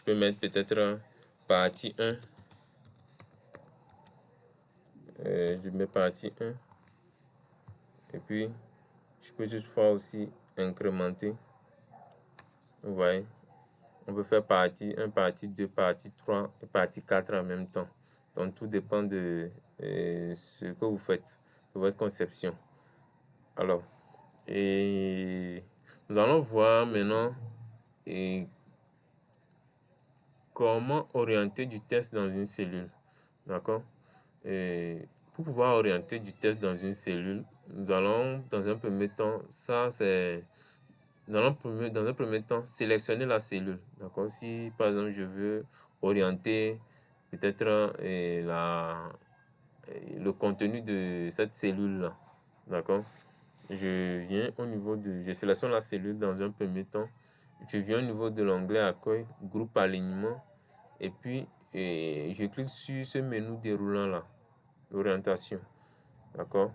Je peux mettre peut-être partie 1. Je mets partie 1. Et puis, je peux toutefois aussi incrémenter. Vous voyez, on peut faire partie 1, partie 2, partie 3 et partie 4 en même temps. Donc, tout dépend de ce que vous faites, de votre conception. Alors, et nous allons voir maintenant comment orienter du test dans une cellule. D'accord? Et pour pouvoir orienter du test dans une cellule, nous allons dans un premier temps, dans un premier temps sélectionner la cellule. D'accord? Si par exemple je veux orienter peut-être le contenu de cette cellule-là. D'accord? Je sélectionne la cellule dans un premier temps. Je viens au niveau de l'onglet accueil, groupe alignement. Et puis, je clique sur ce menu déroulant là, l'orientation. D'accord?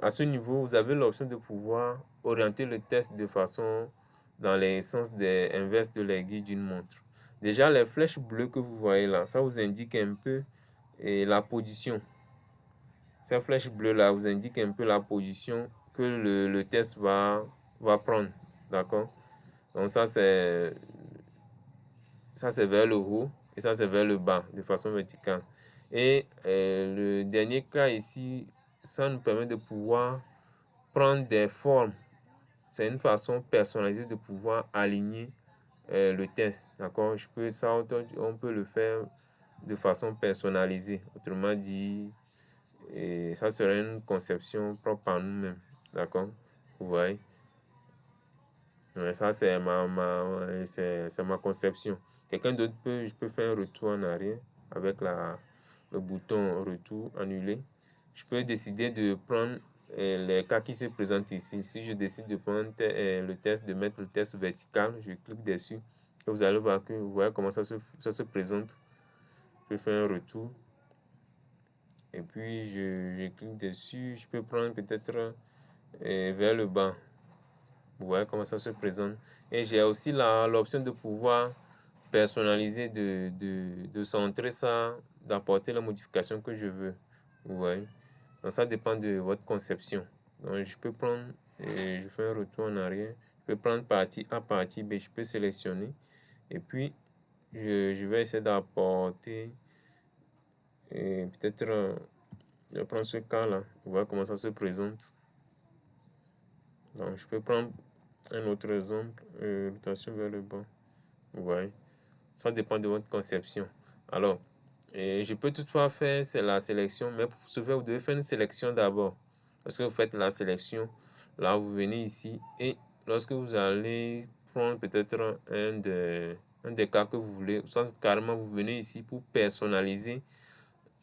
À ce niveau, vous avez l'option de pouvoir orienter le test de façon dans les sens inverses de l'aiguille d'une montre. Déjà, les flèches bleues que vous voyez là, ça vous indique un peu la position. Ces flèches bleues là vous indiquent un peu la position que le test va prendre. D'accord? Donc ça c'est vers le haut et ça c'est vers le bas de façon verticale. Et le dernier cas ici, ça nous permet de pouvoir prendre des formes. C'est une façon personnalisée de pouvoir aligner le test. D'accord? On peut le faire de façon personnalisée. Autrement dit, et ça serait une conception propre à nous-mêmes. D'accord? Vous voyez? Ça, c'est ma conception. Quelqu'un d'autre je peux faire un retour en arrière avec le bouton retour annulé. Je peux décider de prendre les cas qui se présentent ici. Si je décide de prendre de mettre le test vertical, je clique dessus. Et vous allez voir vous voyez comment ça se présente. Je peux faire un retour. Et puis, je clique dessus. Je peux prendre peut-être vers le bas. Vous voyez comment ça se présente. Et j'ai aussi l'option de pouvoir personnaliser, de centrer ça, d'apporter la modification que je veux. Vous voyez. Donc, ça dépend de votre conception. Donc, je peux prendre, je fais un retour en arrière. Je peux prendre partie A, partie B. Je peux sélectionner. Et puis, je vais essayer d'apporter peut-être... je prends ce cas-là, vous voyez comment ça se présente. Donc, je peux prendre un autre exemple, rotation vers le bas. Vous voyez, ça dépend de votre conception. Alors, je peux toutefois faire la sélection, mais pour ce faire, vous devez faire une sélection d'abord. Lorsque vous faites la sélection, là, vous venez ici et lorsque vous allez prendre peut-être un des cas que vous voulez, soit carrément, vous venez ici pour personnaliser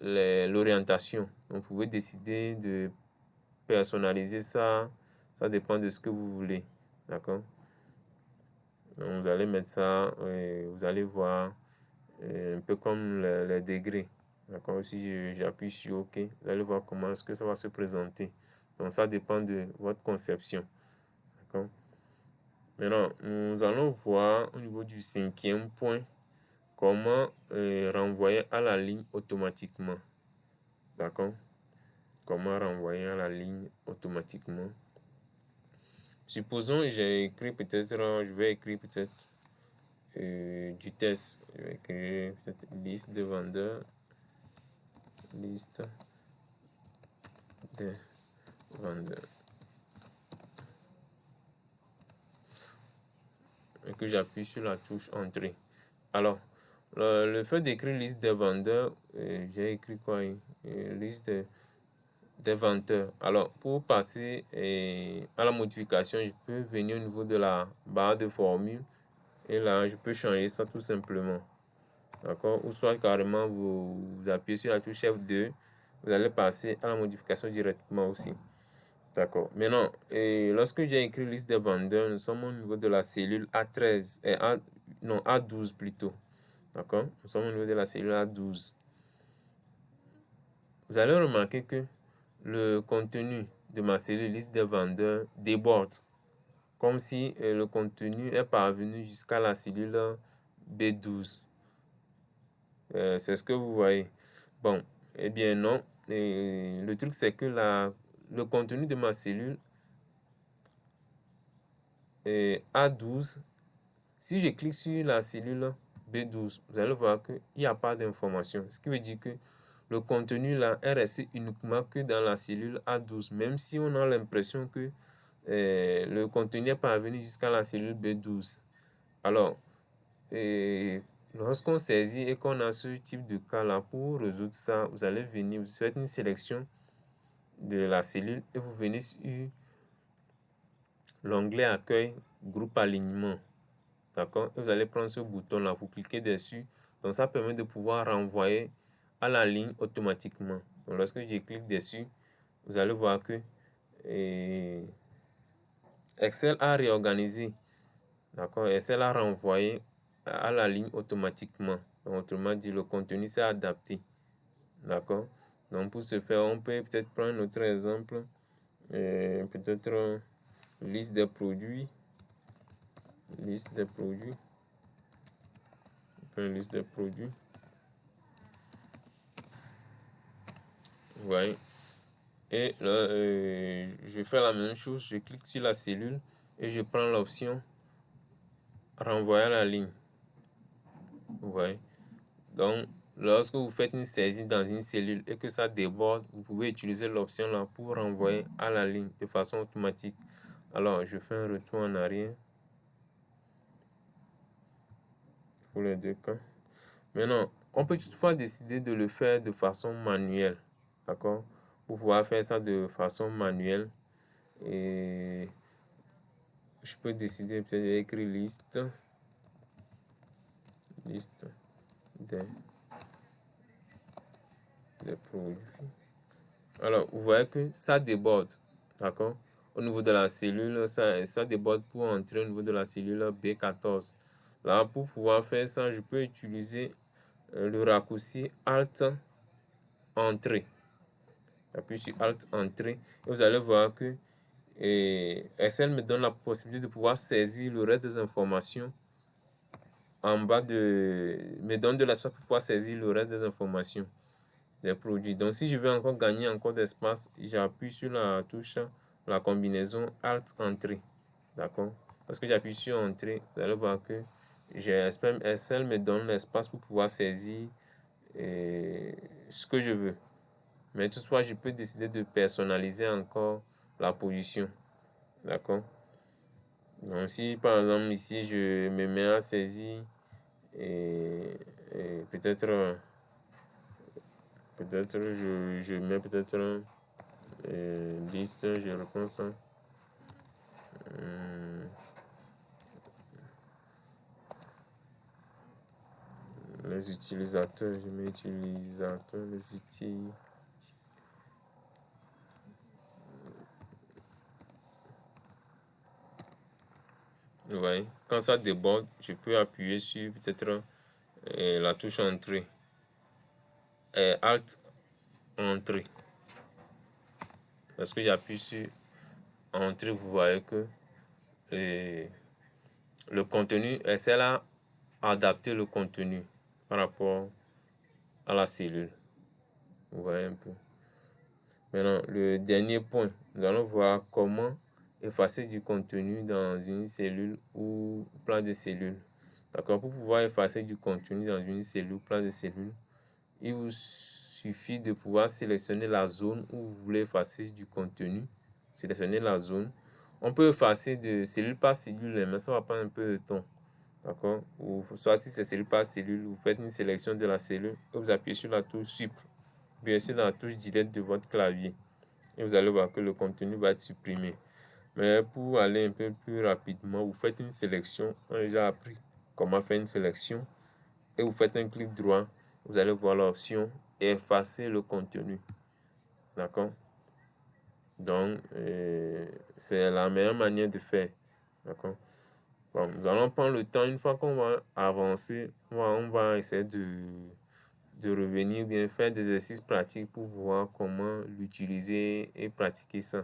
l'orientation. Donc, vous pouvez décider de personnaliser ça. Ça dépend de ce que vous voulez. D'accord? Donc, vous allez mettre ça et vous allez voir un peu comme les degrés. D'accord? Si j'appuie sur OK, vous allez voir comment est-ce que ça va se présenter. Donc, ça dépend de votre conception. D'accord? Maintenant, nous allons voir au niveau du 5e point comment renvoyer à la ligne automatiquement. D'accord? Comment renvoyer à la ligne automatiquement. Supposons j'ai écrit peut-être, je vais écrire peut-être du test. Je vais écrire peut-être liste de vendeurs. Liste de vendeurs. Et que j'appuie sur la touche entrée. Alors, le fait d'écrire liste de vendeurs, j'ai écrit quoi? Liste des vendeurs. Alors, pour passer à la modification, je peux venir au niveau de la barre de formule. Et là, je peux changer ça tout simplement. D'accord? Ou soit carrément, vous appuyez sur la touche F2. Vous allez passer à la modification directement aussi. D'accord. Maintenant, lorsque j'ai écrit liste des vendeurs, nous sommes au niveau de la cellule A13. A12 plutôt. D'accord? Nous sommes au niveau de la cellule A12. Vous allez remarquer que le contenu de ma cellule liste des vendeurs déborde. Comme si le contenu est parvenu jusqu'à la cellule B12. C'est ce que vous voyez. Bon, eh bien non. Et le truc, c'est que le contenu de ma cellule est A12. Si je clique sur la cellule B12, vous allez voir qu'il n'y a pas d'information. Ce qui veut dire que le contenu là est resté uniquement que dans la cellule A12, même si on a l'impression que le contenu n'est pas venu jusqu'à la cellule B12. Alors, lorsqu'on saisit et qu'on a ce type de cas là, pour résoudre ça, vous allez venir, vous faites une sélection de la cellule et vous venez sur l'onglet accueil, groupe alignement. D'accord? Et vous allez prendre ce bouton là, vous cliquez dessus. Donc ça permet de pouvoir renvoyer à la ligne automatiquement. Donc lorsque je clique dessus, vous allez voir que Excel a réorganisé. D'accord? Excel a renvoyé à la ligne automatiquement. Donc, autrement dit, le contenu s'est adapté. D'accord? Donc pour ce faire, on peut peut-être prendre un autre exemple. Peut-être liste des produits. Liste des produits. Une liste des produits. Ouais. Et là, je fais la même chose. Je clique sur la cellule et je prends l'option renvoyer à la ligne. Ouais. Donc, lorsque vous faites une saisie dans une cellule et que ça déborde, vous pouvez utiliser l'option là pour renvoyer à la ligne de façon automatique. Alors, je fais un retour en arrière pour les deux cas. Maintenant, on peut toutefois décider de le faire de façon manuelle. D'accord? Pour pouvoir faire ça de façon manuelle, et je peux décider peut-être d'écrire liste des produits. Alors, vous voyez que ça déborde. D'accord? Au niveau de la cellule, ça déborde pour entrer au niveau de la cellule B14. Là, pour pouvoir faire ça, je peux utiliser le raccourci Alt Entrée. J'appuie sur Alt Entrée et vous allez voir que Excel me donne la possibilité de pouvoir saisir le reste des informations en bas me donne de l'espace pour pouvoir saisir le reste des informations des produits. Donc si je veux encore gagner encore d'espace, j'appuie sur la touche, la combinaison Alt Entrée. D'accord? Parce que j'appuie sur Entrée, vous allez voir que Excel me donne l'espace pour pouvoir saisir ce que je veux. Mais toutefois, je peux décider de personnaliser encore la position. D'accord? Donc si par exemple ici je me mets à saisir et peut-être je mets peut-être liste, je reprends ça. Les utilisateurs, je mets utilisateurs, les outils. Ouais. Quand ça déborde, je peux appuyer sur peut-être la touche entrée. Alt entrée. Lorsque j'appuie sur entrée, vous voyez que le contenu, Excel a adapté le contenu par rapport à la cellule. Vous voyez un peu. Maintenant, le dernier point, nous allons voir comment effacer du contenu dans une cellule ou plan de cellule. D'accord, pour pouvoir effacer du contenu dans une cellule ou plan de cellule, il vous suffit de pouvoir sélectionner la zone où vous voulez effacer du contenu. Sélectionner la zone. On peut effacer de cellule par cellule, mais ça va prendre un peu de temps. D'accord? Ou soit si c'est cellule par cellule, vous faites une sélection de la cellule et vous appuyez sur la touche Sup, bien sûr dans la touche Delete de votre clavier. Et vous allez voir que le contenu va être supprimé. Mais pour aller un peu plus rapidement, vous faites une sélection. On a déjà appris comment faire une sélection. Et vous faites un clic droit. Vous allez voir l'option effacer le contenu. D'accord? Donc, c'est la meilleure manière de faire. D'accord? Bon, nous allons prendre le temps, une fois qu'on va avancer, on va essayer de revenir, bien faire des exercices pratiques pour voir comment l'utiliser et pratiquer ça.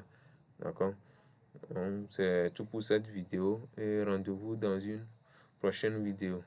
D'accord? Donc, c'est tout pour cette vidéo et rendez-vous dans une prochaine vidéo.